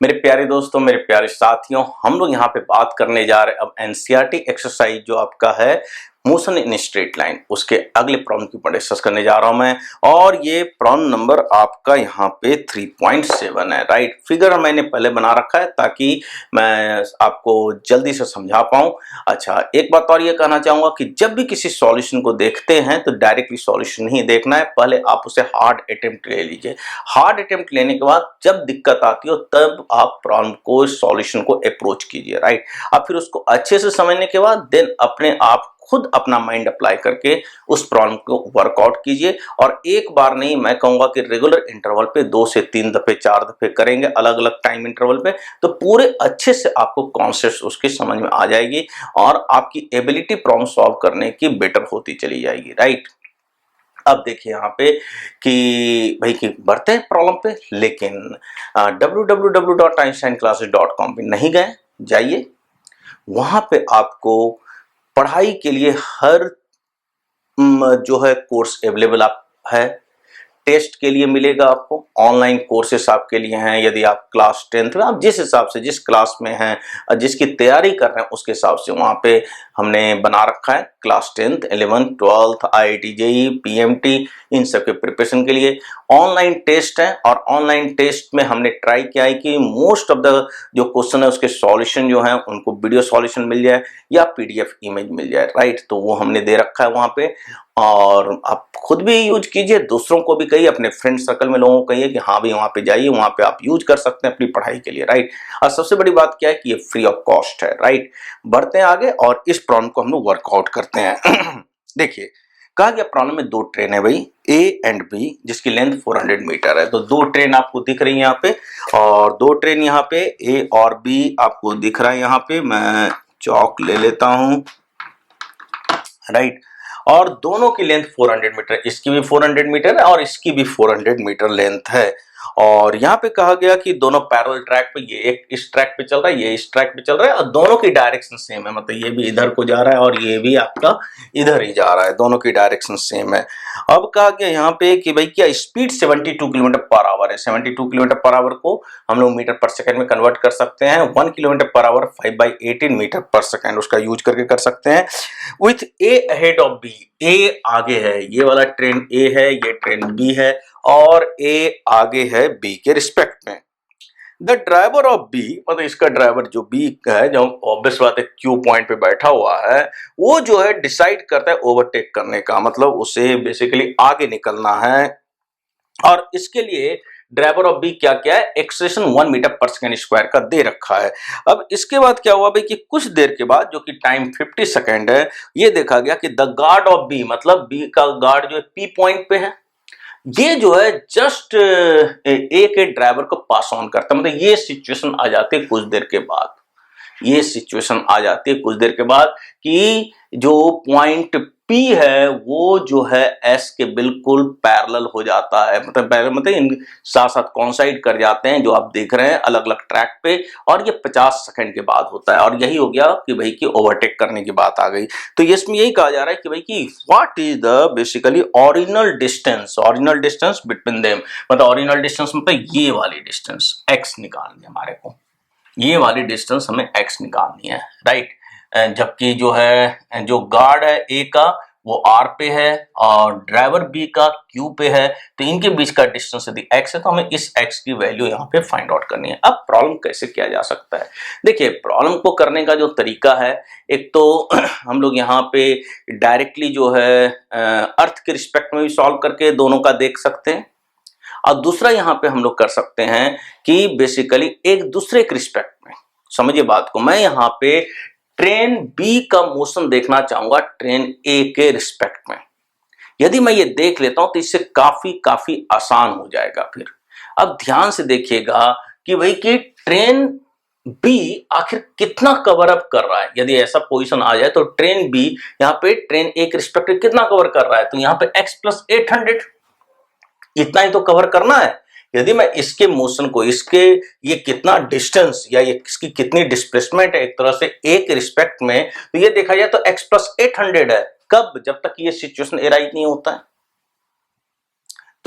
मेरे प्यारे दोस्तों, मेरे प्यारे साथियों, हम लोग यहाँ पे बात करने जा रहे हैं अब एनसीईआरटी एक्सरसाइज जो आपका है मोशन इन स्ट्रेट लाइन, उसके अगले प्रॉब्लम के ऊपर डिस्कस करने जा रहा हूं मैं। और ये प्रॉब्लम नंबर आपका यहाँ पे 3.7 है। राइट, फिगर मैंने पहले बना रखा है ताकि मैं आपको जल्दी से समझा पाऊं। अच्छा, एक बात और ये कहना चाहूंगा कि जब भी किसी सॉल्यूशन को देखते हैं तो डायरेक्टली सॉल्यूशन नहीं देखना है, पहले आप उसे हार्ड अटेम्प्ट ले लीजिए। हार्ड अटेम्प्ट लेने के बाद जब दिक्कत आती हो तब आप प्रॉब्लम को, सॉल्यूशन को अप्रोच कीजिए। राइट, अब फिर उसको अच्छे से समझने के बाद देन अपने आप खुद अपना माइंड अप्लाई करके उस प्रॉब्लम को वर्कआउट कीजिए। और एक बार नहीं, मैं कहूंगा कि रेगुलर इंटरवल पे 2 से 3 दफे 4 दफे करेंगे, अलग अलग टाइम इंटरवल पे, तो पूरे अच्छे से आपको कॉन्सेप्ट उसकी समझ में आ जाएगी और आपकी एबिलिटी प्रॉब्लम सॉल्व करने की बेटर होती चली जाएगी। राइट, अब देखिए यहाँ पे कि भाई कि बढ़ते हैं प्रॉब्लम पे, लेकिन www.einsteinclasses.com पे नहीं गए, जाइए वहां पे आपको पढ़ाई के लिए हर जो है कोर्स अवेलेबल आप है। टेस्ट के लिए मिलेगा आपको, ऑनलाइन कोर्सेस आपके लिए हैं। यदि आप क्लास 10th में, आप जिस हिसाब से जिस क्लास में हैं, जिसकी तैयारी कर रहे हैं उसके हिसाब से वहाँ पे हमने बना रखा है। Class 10th 11th 12th IIT JEE PMT इन सब के प्रिपरेशन के लिए ऑनलाइन टेस्ट है। और ऑनलाइन टेस्ट में हमने ट्राई किया है कि मोस्ट ऑफ द जो क्वेश्चन है उसके सॉल्यूशन जो है उनको वीडियो सॉल्यूशन मिल जाए या PDF इमेज मिल जाए। राइट, तो वो हमने दे रखा है वहाँ पे, और आप खुद भी यूज कीजिए, दूसरों को भी कहिए, अपने फ्रेंड सर्कल में लोगों को कहिए कि हाँ भाई वहां पे जाइए, वहां पे आप यूज कर सकते हैं अपनी पढ़ाई के लिए। राइट, और सबसे बड़ी बात क्या है कि ये फ्री ऑफ कॉस्ट है। राइट, बढ़ते हैं आगे और इस प्रॉब्लम को हम लोग वर्कआउट करते हैं। देखिए, कहा गया प्रॉब्लम में 2 ट्रेन है भाई, A एंड B, जिसकी लेंथ 400 मीटर है। तो 2 ट्रेन आपको दिख रही है यहाँ पे, और 2 ट्रेन यहाँ पे A और B आपको दिख रहा है। यहाँ पे मैं चौक ले लेता हूं। राइट, और दोनों की लेंथ 400 मीटर, इसकी भी 400 मीटर है और इसकी भी 400 मीटर लेंथ है। और यहाँ पे कहा गया कि दोनों पैरेलल ट्रैक पे, ये एक इस ट्रैक पे चल रहा है, ये इस ट्रैक पे चल रहा है, और दोनों की डायरेक्शन सेम है। मतलब ये भी इधर को जा रहा है और ये भी आपका इधर ही जा रहा है, दोनों की डायरेक्शन सेम है। अब कहा गया यहाँ पे कि भाई क्या स्पीड 72 किलोमीटर पर आवर है। 72 किलोमीटर पर आवर को हम लोग मीटर पर सेकंड में कन्वर्ट कर सकते हैं। 1 kilometre per our 5/18 metre per second उसका यूज करके कर सकते हैं। With A ahead of B, A आगे है, ये वाला ट्रेन A है, ये ट्रेन B है, और A आगे है B के रिस्पेक्ट में। द ड्राइवर ऑफ B, मतलब इसका ड्राइवर जो B का है, जो ऑब्वियस बात है Q पॉइंट पे बैठा हुआ है, वो जो है डिसाइड करता है ओवरटेक करने का, मतलब उसे बेसिकली आगे निकलना है। और इसके लिए ड्राइवर ऑफ बी क्या क्या है, acceleration 1 metre per second square का दे रखा है। अब इसके बाद क्या हुआ भाई कि कुछ देर के बाद, जो कि टाइम 50 सेकंड है, ये देखा गया कि द गार्ड ऑफ बी, मतलब बी का गार्ड जो है P पॉइंट पे है, ये जो है जस्ट ए के ड्राइवर को पास ऑन करता है। मतलब ये सिचुएशन आ जाती है कुछ देर के बाद, ये सिचुएशन आ जाती है कुछ देर के बाद कि जो पॉइंट P है वो जो है S के बिल्कुल पैरेलल हो जाता है। मतलब पैरेलल मतलब इन साथ साथ कॉन्साइड कर जाते हैं, जो आप देख रहे हैं अलग अलग ट्रैक पे, और ये 50 सेकंड के बाद होता है। और यही हो गया कि भाई कि ओवरटेक करने की बात आ गई। तो इसमें यही कहा जा रहा है कि भाई कि what is the basically original distance between them. मतलब ओरिजिनल डिस्टेंस मतलब ये वाली डिस्टेंस x निकालनी है हमारे को, ये वाली डिस्टेंस हमें x निकालनी है। राइट, जबकि जो है जो गार्ड है A का वो R पे है और ड्राइवर B का Q पे है, तो इनके बीच का डिस्टेंस यदि x है तो हमें इस x की वैल्यू यहाँ पे फाइंड आउट करनी है। अब प्रॉब्लम कैसे किया जा सकता है, देखिए प्रॉब्लम को करने का जो तरीका है, एक तो हम लोग यहाँ पे डायरेक्टली जो है अर्थ के रिस्पेक्ट में भी सॉल्व करके दोनों का देख सकते हैं, और दूसरा यहाँ पे हम लोग कर सकते हैं कि बेसिकली एक दूसरे के रिस्पेक्ट में। समझिए बात को, मैं यहाँ पे ट्रेन B का मोशन देखना चाहूंगा ट्रेन A के रिस्पेक्ट में। यदि मैं ये देख लेता हूं तो इससे काफी आसान हो जाएगा। फिर अब ध्यान से देखिएगा कि भाई कि ट्रेन B आखिर कितना कवर अप कर रहा है। यदि ऐसा पोजीशन आ जाए तो ट्रेन B यहाँ पे ट्रेन A के रिस्पेक्ट में कितना कवर कर रहा है, तो यहाँ पे x + 800 इतना ही तो कवर करना है। यदि मैं इसके मोशन को, इसके ये कितना डिस्टेंस या ये इसकी कितनी डिस्प्लेसमेंट है एक तरह से A के रिस्पेक्ट में, तो ये देखा जाए तो x + 800 है। कब? जब तक ये सिचुएशन एराइज नहीं होता है।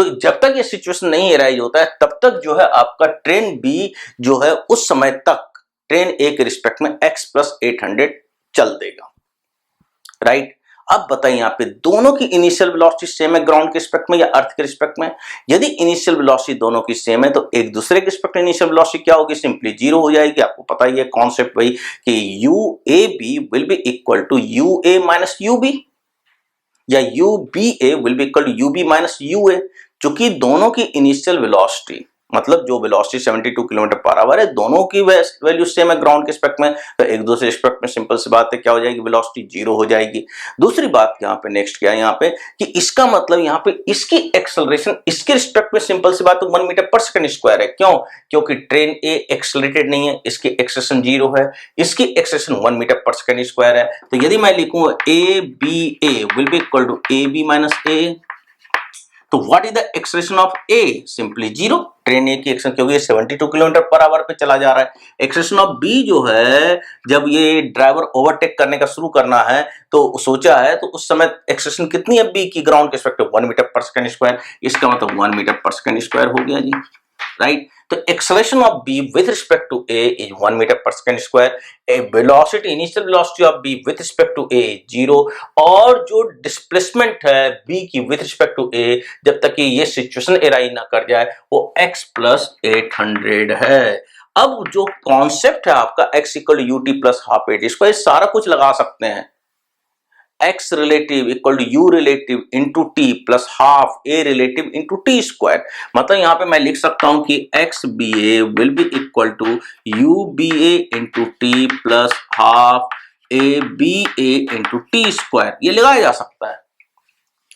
तो जब तक ये सिचुएशन नहीं एराइज होता है तब तक जो है आपका ट्रेन बी जो है उस समय तक ट्रेन ए के रिस्पेक्ट में x प्लस 800 चल देगा, राइट। अब बताइए यहाँ पे दोनों की इनिशियल वेलोसिटी सेम है ग्राउंड के रिस्पेक्ट में या अर्थ के रिस्पेक्ट में। यदि इनिशियल वेलोसिटी दोनों की सेम है तो एक दूसरे के रिस्पेक्ट में इनिशियल वेलोसिटी क्या होगी, सिंपली जीरो हो जाएगी। आपको पता ही है कॉन्सेप्ट वही कि U A B will be equal to U A minus U B या U B A will be equal to you B minus U A. चूंकि दोनों की इनिशियल वेलोसिटी मतलब जो वेलोसिटी 72 किलोमीटर पर आवर है, दोनों की वैल्यू सेम है ग्राउंड के रिस्पेक्ट में, तो एक दूसरे रिस्पेक्ट में सिंपल सी बात है क्या हो जाएगी, वेलोसिटी जीरो हो जाएगी। दूसरी बात यहाँ पे नेक्स्ट क्या है यहाँ पे कि इसका मतलब यहाँ पे इसकी एक्सेलरेशन इसके रिस्पेक्ट में सिंपल सी बात है 1 मीटर पर सेकंड स्क्वायर है। क्यों? क्योंकि ट्रेन ए एक्सेलरेटेड नहीं है, इसकी एक्सेलरेशन जीरो है, इसकी acceleration 1 metre per second square है। तो यदि मैं लिखूं A B A will be equal to A B minus A, तो what is the acceleration of A, simply zero. Train A की एक्सेलरेशन क्योंकि ये 72 किलोमीटर पर आवर पे चला जा रहा है। एक्सेलरेशन ऑफ बी जो है जब ये ड्राइवर ओवरटेक करने का शुरू करना है तो सोचा है तो उस समय एक्सेलरेशन कितनी है बी की ग्राउंड के रिस्पेक्ट में 1 मीटर पर सेकंड स्क्वायर, इसका मतलब 1 मीटर पर सेकंड स्क्वायर हो गया जी, राइट। तो acceleration of B with respect to A is 1 metre per second square. A velocity initial velocity of B with respect to A zero, और जो displacement है B की विथ रिस्पेक्ट टू ए जब तक कि ये सिचुएशन एराइज ना कर जाए वो x प्लस 800 है। अब जो कॉन्सेप्ट है आपका x equal u t plus half a t square, सारा कुछ लगा सकते हैं। x relative equal to u relative into t plus half a relative into t square. मतलब यहां पे मैं लिख सकता हूं कि x B A will be equal to you B A into t plus half a B A into t square. ये लगाया जा सकता है,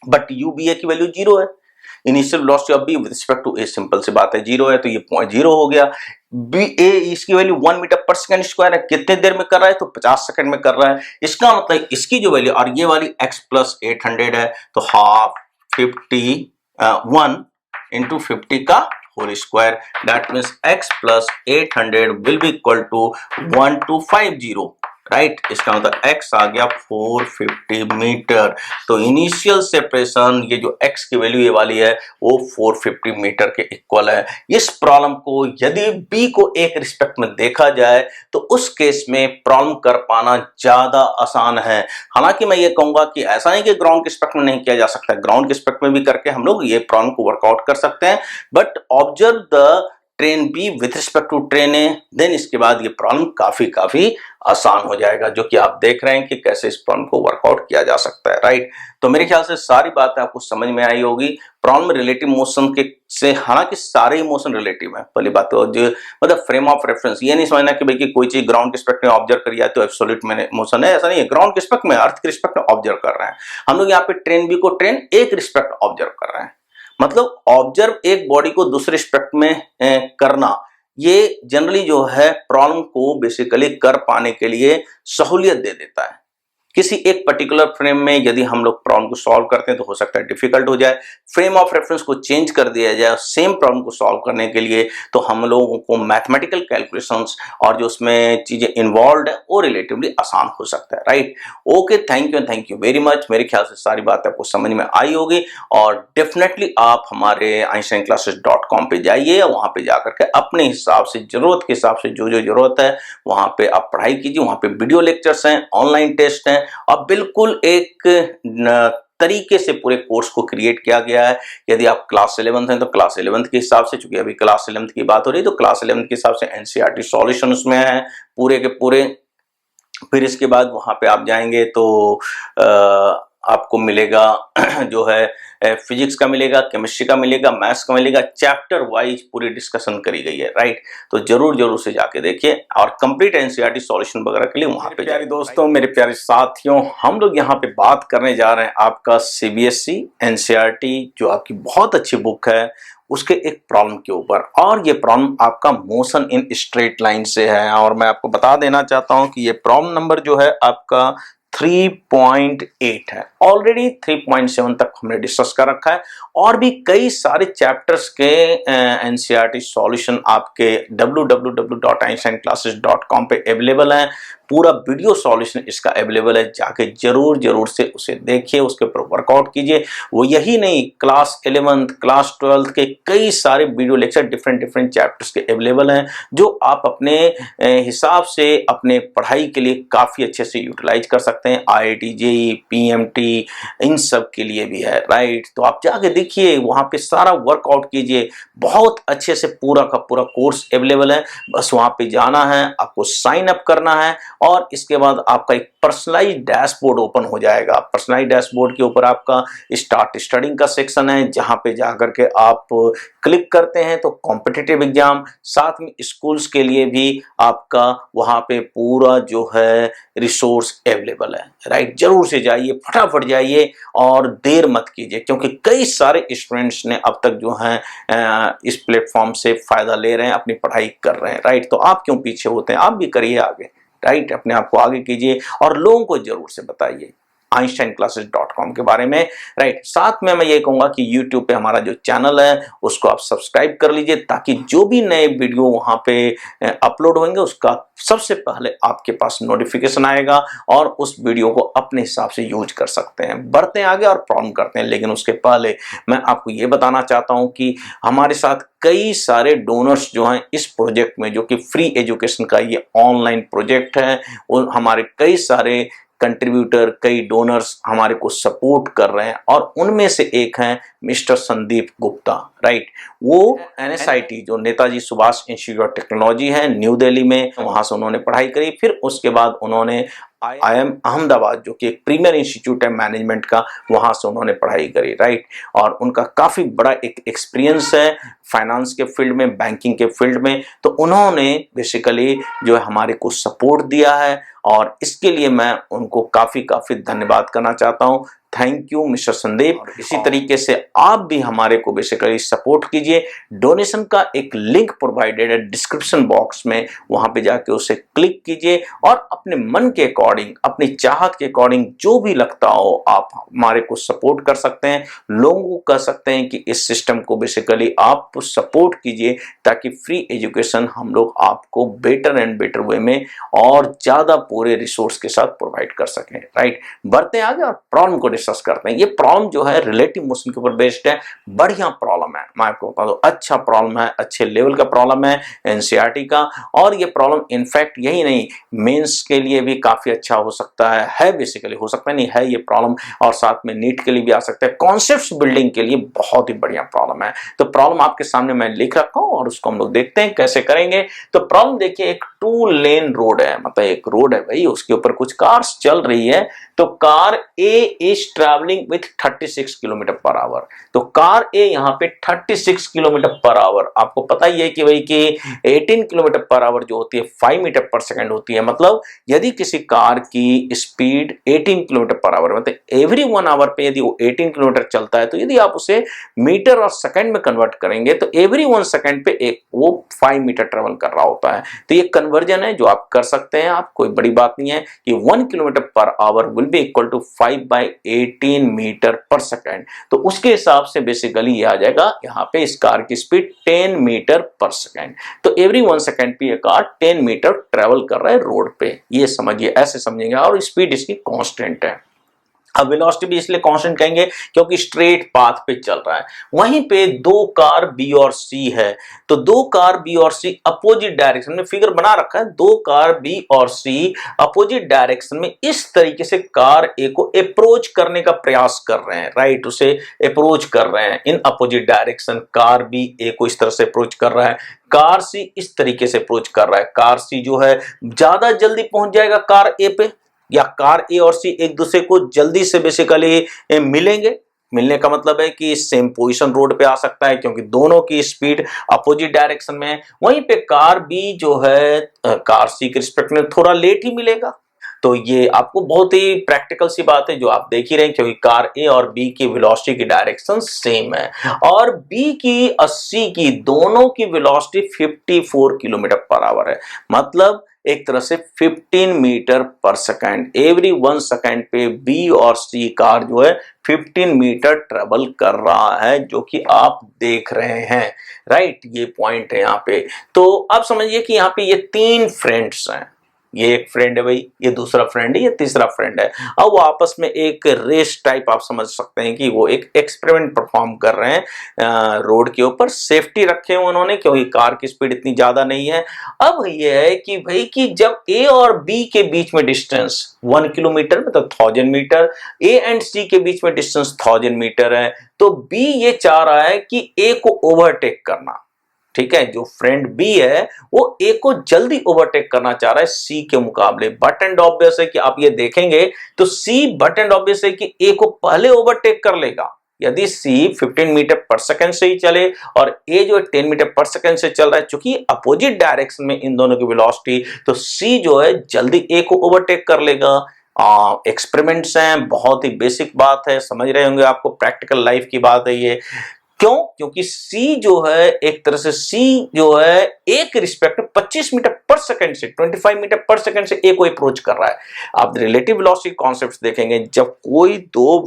बट यू बी ए की वैल्यू जीरो है, initial velocity of B with respect to A simple सी बात है जीरो है, तो ये पॉइंट जीरो हो गया। बी ए इसकी value 1 metre per second square है, कितने देर में कर रहा है तो 50 सेकंड में कर रहा है। इसका मतलब इसकी जो वैल्यू और ये वाली x प्लस 800 है तो हाफ 51 इंटू 50 का whole square, that means x plus 800 will be equal to 1250, right. इसका मतलब x आ गया 450 मीटर। तो इनिशियल सेपरेशन ये जो x की वैल्यू ये वाली है वो 450 मीटर के इक्वल है। इस प्रॉब्लम को यदि b को एक रिस्पेक्ट में देखा जाए तो उस केस में प्रॉब्लम कर पाना ज्यादा आसान है। हालांकि मैं ये कहूंगा कि ऐसा नहीं कि ग्राउंड के रिस्पेक्ट में नहीं किया जा सकता, ग्राउंड के रिस्पेक्ट में भी करके हम लोग ये प्रॉब्लम को वर्कआउट कर सकते हैं, but observe the train B with respect to train A, then इसके बाद ये प्रॉब्लम काफी आसान हो जाएगा, जो कि आप देख रहे हैं कि कैसे इस प्रॉब्लम को वर्कआउट किया जा सकता है, राइट। तो मेरे ख्याल से सारी बातें आपको समझ में आई होगी। प्रॉब्लम रिलेटिव मोशन के से, हालांकि सारे मोशन रिलेटिव है, पहली बात तो जो मतलब फ्रेम ऑफ रेफरेंस, ये नहीं समझना कि भाई कि कोई चीज ग्राउंड के रिस्पेक्ट में ऑब्जर्व करी है तो एब्सोल्यूट में मोशन है, ऐसा नहीं है। ग्राउंड के रिस्पेक्ट में अर्थ के रिस्पेक्ट में ऑब्जर्व कर रहे हैं हम लोग, यहाँ पे ट्रेन बी को ट्रेन ए के रिस्पेक्ट ऑब्जर्व कर रहे हैं। मतलब ऑब्जर्व एक बॉडी को दूसरे रिस्पेक्ट में करना, ये जनरली जो है प्रॉब्लम को बेसिकली कर पाने के लिए सहूलियत दे देता है। किसी एक पर्टिकुलर फ्रेम में यदि हम लोग प्रॉब्लम को सॉल्व करते हैं तो हो सकता है डिफिकल्ट हो जाए, फ्रेम ऑफ रेफरेंस को चेंज कर दिया जाए सेम प्रॉब्लम को सॉल्व करने के लिए, तो हम लोगों को मैथमेटिकल कैलकुलेशंस और जो उसमें चीजें इन्वॉल्व है वो रिलेटिवली आसान हो सकता है, right. Okay, thank you very much. मेरे ख्याल से सारी बात आपको समझ में आई होगी, और डेफिनेटली आप हमारे einsteinclasses.com पे जाइए, वहां पे जाकर के अपने हिसाब से जरूरत के हिसाब से जो जरूरत है वहां पे आप पढ़ाई कीजिए। वहां पे वीडियो लेक्चर्स हैं, ऑनलाइन टेस्ट हैं, और बिल्कुल एक तरीके से पूरे कोर्स को क्रिएट किया गया है। यदि आप क्लास 11th हैं तो क्लास 11th के हिसाब से, चूंकि अभी क्लास 11th की बात हो रही है तो क्लास 11th के हिसाब से एनसीईआरटी सॉल्यूशन उसमें है पूरे के पूरे। फिर इसके बाद वहां पे आप जाएंगे तो आपको मिलेगा जो है फिजिक्स का मिलेगा, केमिस्ट्री का मिलेगा, मैथ्स का मिलेगा, चैप्टर वाइज पूरी डिस्कशन करी गई है, राइट। तो जरूर से जाके देखिए, और कंप्लीट एनसीईआरटी सॉल्यूशन वगैरह के लिए वहां पे। प्यारे दोस्तों, मेरे प्यारे साथियों, हम लोग यहाँ पे बात करने जा रहे हैं आपका सीबीएसई एनसीईआरटी जो आपकी बहुत अच्छी बुक है उसके एक प्रॉब्लम के ऊपर, और ये प्रॉब्लम आपका मोशन इन स्ट्रेट लाइन से है। और मैं आपको बता देना चाहता हूं कि ये प्रॉब्लम नंबर जो है आपका 3.8 है, ऑलरेडी 3.7 तक हमने डिस्कस कर रखा है, और भी कई सारे चैप्टर्स के एनसीईआरटी सॉल्यूशन आपके www.einsteinclasses.com पे अवेलेबल हैं। पूरा वीडियो सॉल्यूशन इसका अवेलेबल है, जाके जरूर से उसे देखिए, उसके ऊपर वर्कआउट कीजिए। वो यही नहीं, क्लास 11th क्लास 12th के कई सारे वीडियो लेक्चर डिफरेंट चैप्टर्स के अवेलेबल हैं, जो आप अपने हिसाब से अपने पढ़ाई के लिए काफी अच्छे से यूटिलाइज कर सकते हैं। IIT JEE PMT इन सब के लिए भी है, राइट। तो आप जाके देखिए, वहां पे सारा वर्कआउट कीजिए, बहुत अच्छे से पूरा का पूरा कोर्स अवेलेबल है। बस वहां पे जाना है, आपको साइन अप करना है और इसके बाद आपका एक पर्सनलाइज्ड डैशबोर्ड ओपन हो जाएगा। पर्सनलाइज्ड डैशबोर्ड के ऊपर आपका स्टार्ट स्टडिंग का सेक्शन है, जहां पे जाकर के आप क्लिक करते हैं तो कॉम्पिटिटिव एग्जाम, साथ में स्कूल्स के लिए भी आपका वहां पे पूरा जो है रिसोर्स अवेलेबल है, राइट। जरूर से जाइए, फटाफट जाइए और देर मत कीजिए, क्योंकि कई सारे स्टूडेंट्स ने अब तक जो है इस प्लेटफॉर्म से फायदा ले रहे हैं, अपनी पढ़ाई कर रहे हैं, राइट। तो आप क्यों पीछे होते हैं, आप भी करिए आगे, राइट। अपने आप को आगे कीजिए और लोगों को जरूर से बताइए einsteinclasses.com के बारे में, राइट। साथ में मैं ये कहूंगा कि YouTube पे हमारा जो चैनल है उसको आप सब्सक्राइब कर लीजिए, ताकि जो भी नए वीडियो वहां पे अपलोड होंगे उसका सबसे पहले आपके पास नोटिफिकेशन आएगा और उस वीडियो को अपने हिसाब से यूज कर सकते हैं। बढ़ते हैं आगे और प्रॉब्लम करते हैं, लेकिन उसके पहले मैं आपको ये बताना चाहता हूं कि हमारे साथ कई सारे डोनर्स जो हैं इस प्रोजेक्ट में, जो कि फ्री एजुकेशन का ये ऑनलाइन प्रोजेक्ट है, और हमारे कई सारे कंट्रीब्यूटर, कई डोनर्स हमारे को सपोर्ट कर रहे हैं, और उनमें से एक हैं मिस्टर संदीप गुप्ता, राइट। वो NSIT जो Netaji Subhash institute of technology है न्यू दिल्ली में, वहां से उन्होंने पढ़ाई करी। फिर उसके बाद उन्होंने IIM अहमदाबाद, जो कि एक प्रीमियर इंस्टीट्यूट है मैनेजमेंट का, वहां से उन्होंने पढ़ाई करी, राइट। और उनका काफी बड़ा एक एक्सपीरियंस है फाइनेंस के फील्ड में, बैंकिंग के फील्ड में। तो उन्होंने बेसिकली जो है हमारे को सपोर्ट दिया है, और इसके लिए मैं उनको काफी धन्यवाद करना चाहता हूं। Thank you mister Sandeep. इसी तरीके से आप भी हमारे को बेसिकली सपोर्ट कीजिए। डोनेशन का एक लिंक प्रोवाइडेड है डिस्क्रिप्शन बॉक्स में, वहां पे जाके उसे क्लिक कीजिए और अपने मन के अकॉर्डिंग, अपनी चाहत के अकॉर्डिंग जो भी लगता हो आप हमारे को सपोर्ट कर सकते हैं। लोगों को कह सकते हैं कि इस सिस्टम को बेसिकली आप सपोर्ट कीजिए, ताकि फ्री एजुकेशन हम लोग आपको बेटर एंड बेटर वे में और ज्यादा पूरे रिसोर्स के साथ प्रोवाइड कर सकें, राइट। बढ़ते हैं आगे और प्रॉब्लम को डिस्कस करते हैं। ये प्रॉब्लम जो है रिलेटिव मोशन के ऊपर बेस्ड है, बढ़िया प्रॉब्लम है, मैं आपको बता दूं, अच्छा प्रॉब्लम है, अच्छे लेवल का प्रॉब्लम है NCERT का। और ये प्रॉब्लम इनफैक्ट यही नहीं, मेंस के लिए भी काफी अच्छा हो सकता है बेसिकली, हो सकता नहीं है ये प्रॉब्लम, और साथ में नीट के लिए भी आ सकता है। कॉन्सेप्ट्स बिल्डिंग के लिए बहुत ही बढ़िया प्रॉब्लम है। तो प्रॉब्लम आपके सामने मैं लिख रखा हूं और उसको हम लोग देखते हैं कैसे करेंगे। तो प्रॉब्लम देखिए, एक 2 लेन रोड है, मतलब एक रोड है भाई, उसके ऊपर कुछ कार्स चल रही है। तो car A is travelling with 36 kilometre per our. तो कार A यहाँ पे 36 किलोमीटर पर आवर, आपको पता ही है कि भाई कि 18 किलोमीटर पर आवर जो होती है 5 मीटर पर सेकंड होती है। मतलब यदि किसी कार की स्पीड 18 किलोमीटर पर आवर, मतलब एवरी 1 आवर पे यदि वो 18 किलोमीटर चलता है, तो यदि आप उसे मीटर और सेकंड में कन्वर्ट करेंगे तो एवरी 1 सेकंड पे एक वो 5 मीटर ट्रेवल कर रहा होता है। तो ये कन्वर्जन है जो आप कर सकते हैं, आप कोई बड़ी बात नहीं है कि 1 kilometre per hour will be equal to 5/18 metre per second. तो उसके हिसाब से बेसिकली ये आ जाएगा, यहाँ पे इस कार की स्पीड 10 मीटर पर सेकंड। तो एवरी 1 सेकंड पे ये कार 10 मीटर ट्रेवल कर रहा है रोड पे, ये समझिए, ऐसे समझेंगे। और स्पीड इसकी कांस्टेंट है। अब वेलोसिटी भी इसलिए कांस्टेंट कहेंगे क्योंकि स्ट्रेट पाथ पे चल रहा है। वहीं पे 2 कार B और C है, तो 2 कार B और C अपोजिट डायरेक्शन में, फिगर बना रखा है, 2 कार B और C अपोजिट डायरेक्शन में इस तरीके से कार A को अप्रोच करने का प्रयास कर रहे हैं, राइट। उसे अप्रोच कर रहे हैं in opposite direction. Car B A को इस तरह से अप्रोच कर रहा है, कार C इस तरीके से अप्रोच कर रहा है। कार C जो है ज्यादा जल्दी पहुंच जाएगा कार A पे, या कार A और C एक दूसरे को जल्दी से बेसिकली मिलेंगे। मिलने का मतलब है कि सेम पोजीशन रोड पे आ सकता है, क्योंकि दोनों की स्पीड अपोजिट डायरेक्शन में है। वहीं पे कार B जो है कार C के रिस्पेक्ट में थोड़ा लेट ही मिलेगा। तो ये आपको बहुत ही प्रैक्टिकल सी बात है जो आप देख ही रहे हैं, क्योंकि कार A और B की वेलोसिटी की डायरेक्शन सेम है, और B की 80 की दोनों की वेलोसिटी 54 किलोमीटर पर आवर है। मतलब एक तरह से 15 metre per second, every 1 second पे B और C कार जो है 15 मीटर ट्रेवल कर रहा है, जो कि आप देख रहे हैं, राइट। ये पॉइंट है यहाँ पे। तो अब समझिए कि यहाँ पे ये 3 फ्रेंड्स हैं, ये एक फ्रेंड है भाई, ये दूसरा फ्रेंड है, ये तीसरा फ्रेंड है। अब वो आपस में एक रेस टाइप आप समझ सकते हैं कि वो एक एक्सपेरिमेंट परफॉर्म कर रहे हैं रोड के ऊपर। सेफ्टी रखे हैं उन्होंने क्योंकि कार की स्पीड इतनी ज्यादा नहीं है। अब ये है कि भाई कि जब ए और बी के बीच में डिस्टेंस 1 किलोमीटर मतलब 1000 मीटर, ए एंड सी के बीच में डिस्टेंस 1000 मीटर है, तो बी ये चाह रहा है कि ए को ओवरटेक करना। ठीक है, जो फ्रेंड बी है वो ए को जल्दी ओवरटेक करना चाह रहा है सी के मुकाबले। बट एंड ऑब्वियस है कि आप ये देखेंगे तो सी बट एंड ऑब्वियस है कि ए को पहले ओवरटेक कर लेगा। यदि सी 15 मीटर पर सेकंड से ही चले और ए जो है 10 मीटर पर सेकंड से चल रहा है, चूंकि अपोजिट डायरेक्शन में इन दोनों की वेलोसिटी, तो सी जो है जल्दी ए को ओवरटेक कर लेगा। एक्सपेरिमेंट्स हैं, बहुत ही बेसिक बात है, समझ रहे होंगे, आपको प्रैक्टिकल लाइफ की बात है ये। क्यों? क्योंकि C जो है एक तरह से C जो है एक रिस्पेक्ट 25 मीटर पर सेकंड से 25 मीटर पर सेकंड से A को अप्रोच कर रहा है। आप रिलेटिव वेलोसिटी कॉन्सेप्ट्स देखेंगे, जब कोई दो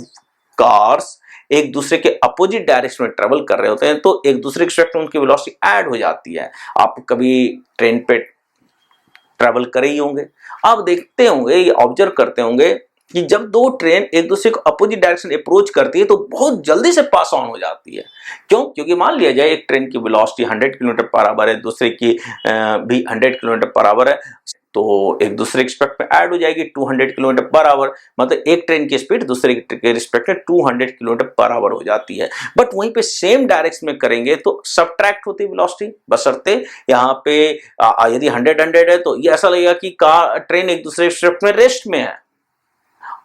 कार्स एक दूसरे के अपोजिट डायरेक्शन में ट्रेवल कर रहे होते हैं तो एक दूसरे के रिस्पेक्ट में उनकी वेलोसिटी ऐड हो जाती है। आप कभी ट्रेन पे ट्रेवल करे ही होंगे, आप देखते होंगे, ये ऑब्जर्व करते होंगे कि जब दो ट्रेन एक दूसरे को अपोजिट डायरेक्शन अप्रोच करती है तो बहुत जल्दी से पास ऑन हो जाती है। क्यों? क्योंकि मान लिया जाए एक ट्रेन की वेलोसिटी 100 किलोमीटर पर आवर है, दूसरे की भी 100 किलोमीटर पर आवर है, तो एक दूसरे के रिस्पेक्ट में ऐड हो जाएगी 200 किलोमीटर पर आवर। मतलब एक ट्रेन की स्पीड दूसरे के रिस्पेक्ट में 200 किलोमीटर पर आवर हो जाती है। बट वहीं पे सेम डायरेक्शन में करेंगे तो सबट्रैक्ट होती है वेलोसिटी, बशर्ते यहाँ पे यदि 100 है तो ये ऐसा लगेगा कि ट्रेन एक दूसरे के रिस्पेक्ट में रेस्ट में है।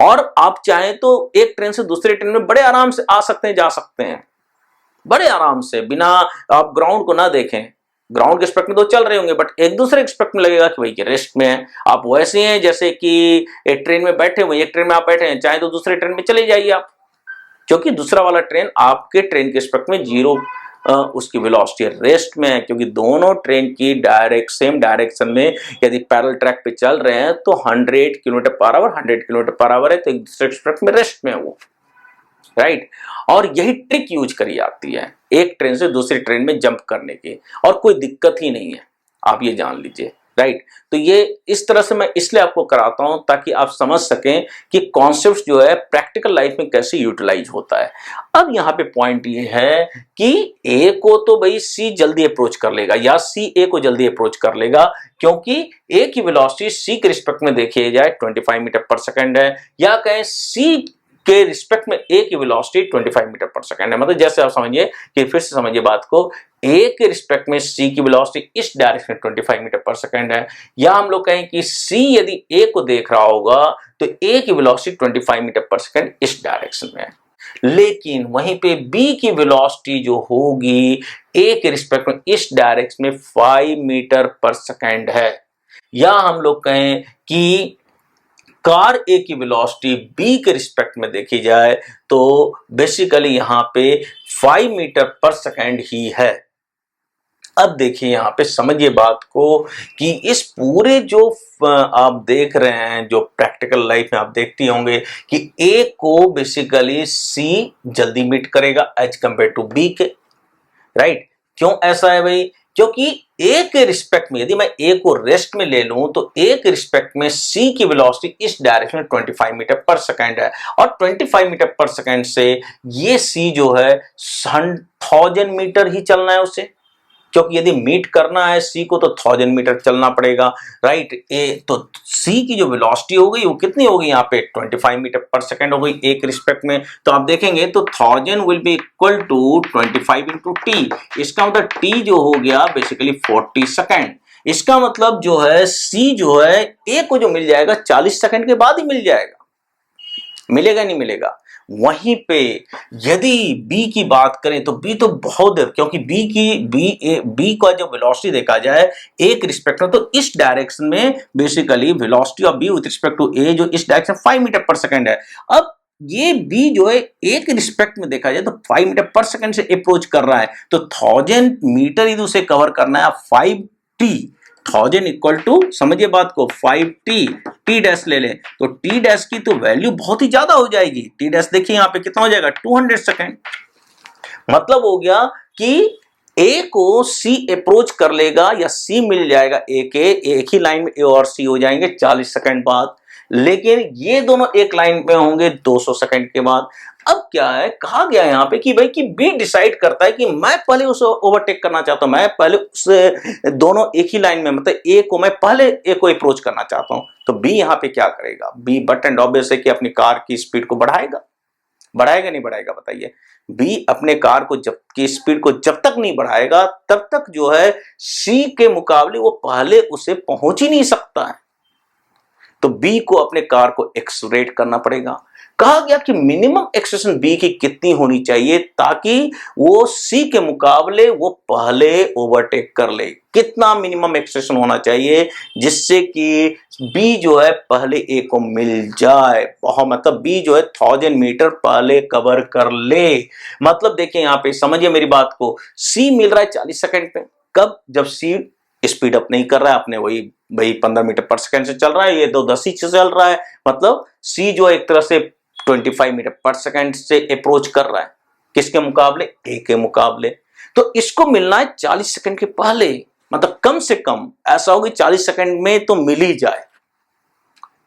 और आप चाहें तो एक ट्रेन से दूसरे ट्रेन में बड़े आराम से आ सकते हैं, जा सकते हैं बड़े आराम से, बिना आप ग्राउंड को ना देखें। ग्राउंड के रिस्पेक्ट में तो चल रहे होंगे बट एक दूसरे के रिस्पेक्ट में लगेगा कि भाई ये रेस्ट में है। आप वैसे हैं जैसे कि एक ट्रेन में बैठे हुए, एक ट्रेन में आप बैठे हैं, चाहे तो दूसरे ट्रेन में चले जाइए आप, क्योंकि दूसरा वाला ट्रेन आपके ट्रेन के रिस्पेक्ट में जीरो उसकी वेलोसिटी रेस्ट में है, क्योंकि दोनों ट्रेन की सेम डायरेक्शन में यदि पैरेलल ट्रैक पे चल रहे हैं तो 100 kilometre per our 100 kilometre per our है, तो एक दूसरे रिस्पेक्ट में रेस्ट में है वो, राइट। और यही ट्रिक यूज करी जाती है एक ट्रेन से दूसरी ट्रेन में जंप करने की, और कोई दिक्कत ही नहीं है, आप ये जान लीजिए, राइट। तो ये इस तरह से मैं इसलिए आपको कराता हूं ताकि आप समझ सकें कि कॉन्सेप्ट जो है प्रैक्टिकल लाइफ में कैसे यूटिलाइज होता है। अब यहाँ पे पॉइंट ये है कि ए को तो भाई सी जल्दी अप्रोच कर लेगा या सी ए को जल्दी अप्रोच कर लेगा, क्योंकि ए की वेलोसिटी सी के रिस्पेक्ट में देखिए जाए 25 मीटर पर सेकंड है, या कहें सी के रिस्पेक्ट में ए की वेलोसिटी 25 मीटर पर सेकंड है। मतलब जैसे आप समझिए कि फिर से समझिए बात को, ए के रिस्पेक्ट में सी की वेलोसिटी इस डायरेक्शन में 25 मीटर पर सेकंड है, या हम लोग कहें कि सी यदि ए को देख रहा होगा तो ए की वेलोसिटी 25 मीटर पर सेकंड इस डायरेक्शन में है। लेकिन वहीं पे बी की वेलोसिटी जो होगी ए के रिस्पेक्ट में इस डायरेक्शन में 5 मीटर पर सेकंड है, या हम लोग कहें कि कार ए की वेलोसिटी बी के रिस्पेक्ट में देखी जाए तो बेसिकली यहां पे 5 मीटर पर सेकंड ही है। अब देखिए यहां पे समझिए बात को कि इस पूरे जो आप देख रहे हैं, जो प्रैक्टिकल लाइफ में आप देखती होंगे कि ए को बेसिकली सी जल्दी मीट करेगा एज कंपेयर टू बी के, राइट। क्यों ऐसा है भाई? क्योंकि ए के रिस्पेक्ट में यदि मैं ए को रेस्ट में ले लूं तो ए के रिस्पेक्ट में सी की वेलोसिटी इस डायरेक्शन में 25 मीटर पर सेकंड है, और 25 मीटर पर सेकंड से ये सी जो है 1000 मीटर ही चलना है उसे, क्योंकि यदि मीट करना है सी को तो 1000 मीटर चलना पड़ेगा, राइट। ए तो सी की जो वेलोसिटी हो गई वो कितनी हो गई यहाँ पे 25 मीटर पर सेकंड हो गई एक रिस्पेक्ट में। तो आप देखेंगे तो 1000 will be equal to 25 into t, इसका मतलब टी जो हो गया बेसिकली 40 सेकंड। इसका मतलब जो है सी जो है ए को जो मिल जाएगा 40 सेकंड के बाद ही मिल जाएगा, मिलेगा नहीं मिलेगा। वहीं पे यदि बी की बात करें तो बी तो बहुत है, क्योंकि बी का जो वेलोसिटी देखा जाए एक रिस्पेक्ट में तो इस डायरेक्शन में basically velocity of B with respect to A जो इस डायरेक्शन 5 मीटर पर सेकंड है। अब ये बी जो है एक रिस्पेक्ट में देखा जाए तो 5 मीटर पर सेकंड से अप्रोच कर रहा है, तो 1000 मीटर यदि उसे कवर करना है 5t, 1000 इक्वल टू समझिए बात को 5t, टी डैश ले लें तो टी डैश की तो वैल्यू बहुत ही ज्यादा हो जाएगी। टी डैश देखिए यहाँ पे कितना हो जाएगा 200 सेकंड। मतलब हो गया कि ए को सी अप्रोच कर लेगा या सी मिल जाएगा ए के, एक ही लाइन में ए और सी हो जाएंगे 40 सेकंड बाद, लेकिन ये दोनों एक लाइन पे होंगे 200 सेकंड के बाद। अब क्या है, कहा गया यहां पे कि भाई कि बी डिसाइड करता है कि मैं पहले उसे ओवरटेक करना चाहता हूं, मैं पहले उस दोनों एक ही लाइन में, मतलब ए को मैं पहले ए को अप्रोच करना चाहता हूं। तो बी यहां पे क्या करेगा, बी बट एंड ऑब्वियस है कि अपनी कार की स्पीड को बढ़ाएगा, बढ़ाएगा नहीं बढ़ाएगा बताइए। बी अपने कार को जब की स्पीड को जब तक नहीं बढ़ाएगा तब तक जो है सी के मुकाबले वो पहले उसे पहुंच ही नहीं सकता है। तो बी को अपने कार को एक्सलरेट करना पड़ेगा। कहा गया कि मिनिमम एक्सेलेरेशन बी की कितनी होनी चाहिए ताकि वो सी के मुकाबले वो पहले ओवरटेक कर ले। कितना मिनिमम एक्सेलेरेशन होना चाहिए जिससे कि बी जो है पहले ए को मिल जाए, बहुत मतलब बी जो है 1000 मीटर पहले कवर कर ले। मतलब देखिए यहां पे समझिए मेरी बात को, सी मिल रहा है 40 सेकंड पे, कब, जब सी स्पीड अप नहीं कर रहा है, अपने वही भाई 15 मीटर पर सेकंड से चल रहा है, ये तो 10 ही से चल रहा है, मतलब सी जो एक तरह से 25 मीटर पर सेकंड से अप्रोच कर रहा है, किसके मुकाबले, ए के मुकाबले। तो इसको मिलना है 40 सेकंड के पहले, मतलब कम से कम ऐसा होगा 40 सेकंड में तो मिल ही जाए।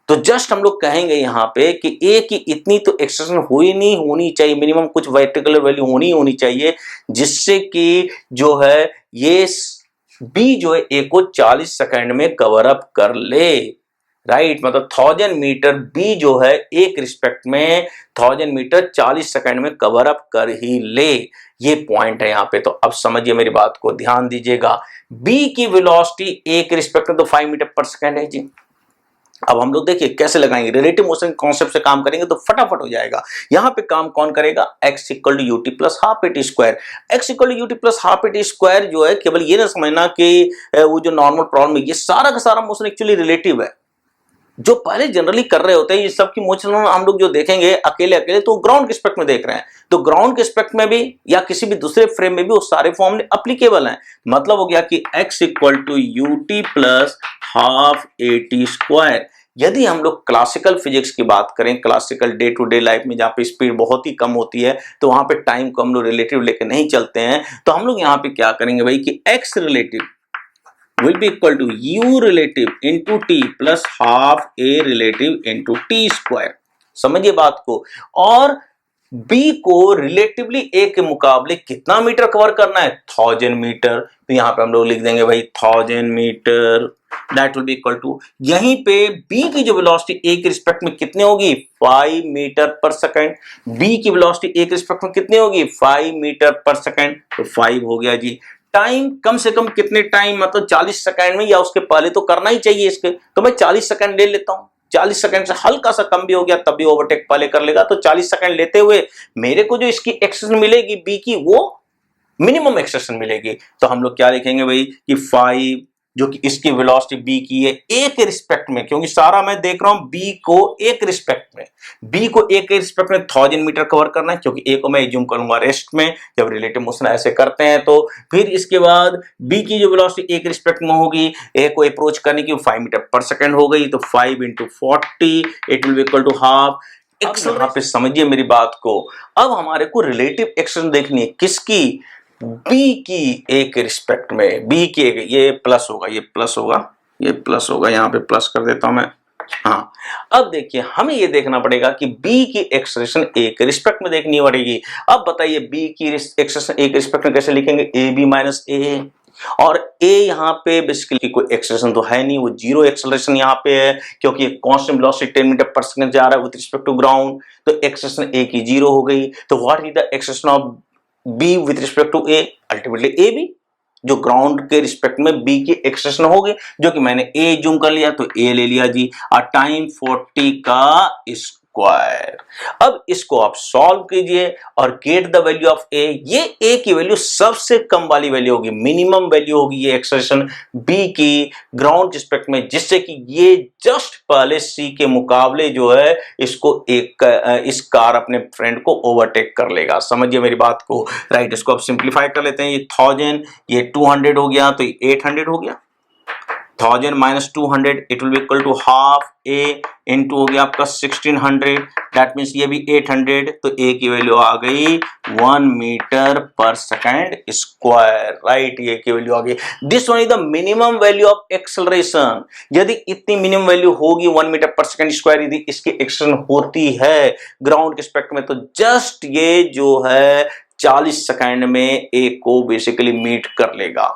तो जस्ट हम लोग कहेंगे यहां पे कि ए की इतनी तो एक्सटेंशन हुई नहीं होनी चाहिए, मिनिमम कुछ वर्टिकल वैल्यू होनी चाहिए जिससे कि जो है ये बी जो है ए को 40 सेकंड में कवर अप कर ले, राइट। मतलब 1000 मीटर बी जो है एक रिस्पेक्ट में 1000 मीटर 40 सेकंड में कवर अप कर ही ले, ये पॉइंट है यहां पे। तो अब समझिए मेरी बात को, ध्यान दीजिएगा, बी की वेलोसिटी एक रिस्पेक्ट में तो 5 मीटर पर सेकंड है जी। अब हम लोग देखिए कैसे लगाएंगे, रिलेटिव मोशन कॉन्सेप्ट से काम करेंगे तो फटाफट हो जाएगा। यहां पे काम कौन करेगा, x equal to u t plus half a t square. x equal to u t plus half a t square जो है, केवल ये ना समझना कि वो जो नॉर्मल प्रॉब्लम है, ये सारा का सारा मोशन एक्चुअली रिलेटिव है। जो पहले जनरली कर रहे होते हैं ये सब की मोशन हम लोग जो देखेंगे अकेले अकेले तो ग्राउंड के स्पेक्ट में देख रहे हैं, तो ग्राउंड के स्पेक्ट में भी या किसी भी दूसरे फ्रेम में भी वो सारे फॉर्मूले एप्लीकेबल हैं। मतलब हो गया कि x equal to u t plus half a t square. यदि हम लोग क्लासिकल फिजिक्स की बात करें, classical day to day life में जहां पे स्पीड बहुत ही कम होती है, तो वहां पे टाइम को हम लोग रिलेटिव लेके नहीं चलते हैं, तो हम लोग यहां पे क्या करेंगे भाई कि x relative will be equal to u relative into t plus half a relative into t square। समझिए बात को। और b को रिलेटिवली a के मुकाबले कितना मीटर कवर करना है, 1000 मीटर। तो यहां पे हम लोग लिख देंगे भाई 1000 metre, that will be equal to, यहीं पे b की जो वेलोसिटी a के रिस्पेक्ट में कितनी होगी, 5 मीटर पर सेकंड। b की वेलोसिटी a के रिस्पेक्ट में कितनी होगी, 5 मीटर पर सेकंड, तो 5 हो गया जी। टाइम कम से कम कितने टाइम, मतलब 40 सेकंड में या उसके पहले तो करना ही चाहिए इसके, तो मैं 40 सेकंड ले लेता हूं। 40 सेकंड से हल्का सा कम भी हो गया तब भी ओवरटेक पहले कर लेगा। तो 40 सेकंड लेते हुए मेरे को जो इसकी एक्सेलेरेशन मिलेगी बी की, वो मिनिमम एक्सेलेरेशन मिलेगी। तो हम लोग क्या लिखेंगे भाई कि 5 जो कि इसकी वेलोसिटी बी की है ए के रिस्पेक्ट में, क्योंकि सारा मैं देख रहा हूं बी को एक रिस्पेक्ट में, बी को ए के रिस्पेक्ट में 1000 मीटर कवर करना है, क्योंकि ए को मैं एज्यूम करूंगा रेस्ट में, जब रिलेटिव मोशन ऐसे करते हैं। तो फिर इसके बाद बी की जो वेलोसिटी ए के रिस्पेक्ट में होगी, ए को अप्रोच करने की 5 मीटर पर सेकंड हो गई, तो 5 into 40 it will be equal to half. यहाँ पे समझिए मेरी बात को, अब हमारे को रिलेटिव एक्सेलेरेशन देखनी है किसकी, बी की ए के रिस्पेक्ट में, बी की ये प्लस होगा, ये प्लस होगा, ये प्लस होगा, यहाँ पे प्लस कर देता हूं मैं। हाँ, अब देखिए हमें ये देखना पड़ेगा कि बी की एक्सेलेरेशन ए के रिस्पेक्ट में देखनी पड़ेगी। अब बताइए बी की एक्सेलेरेशन ए के रिस्पेक्ट में कैसे लिखेंगे, ए बी माइनस ए, और ए यहाँ पे बेसिकली कोई एक्सेलेरेशन तो है नहीं, वो जीरो एक्सेलेरेशन यहाँ पे है, क्योंकि constant velocity 10 metre per second जा रहा है विद रिस्पेक्ट टू ग्राउंड, तो एक्सेलेरेशन ए की जीरो हो गई। तो what is the acceleration of B with respect to A, ultimately A B, जो ग्राउंड के रिस्पेक्ट में बी की एक्सेलेरेशन होगी, जो कि मैंने ए जूम कर लिया तो ए ले लिया जी, और टाइम 40 का स्क्वायर। अब इसको आप सॉल्व कीजिए और गेट द वैल्यू ऑफ ए। ये ए की वैल्यू सबसे कम वाली वैल्यू होगी, मिनिमम वैल्यू होगी ये एक्सेलेरेशन बी की ग्राउंड रिस्पेक्ट में, जिससे कि ये जस्ट पहले सी के मुकाबले जो है इसको इस कार अपने फ्रेंड को ओवरटेक कर लेगा। समझिए मेरी बात को, राइट। इसको अब सिंप्लीफाई कर लेते हैं, ये 1000 ये 200 हो गया, तो ये 800 हो गया, 1000 minus 200 it will be equal to half a into हो गया आपका 1600, दैट मीन्स ये भी 800, तो ए की वैल्यू आ गई 1 मीटर पर सेकेंड स्क्वायर, राइट, ये की वैल्यू आ गई। This one is the minimum value of acceleration. यदि इतनी मिनिमम वैल्यू होगी 1 मीटर पर सेकेंड स्क्वायर, यदि इसकी एक्सेलरेशन होती है ग्राउंड के स्पेक्ट में, तो जस्ट ये जो है 40 सेकेंड में ए को बेसिकली मीट कर लेगा।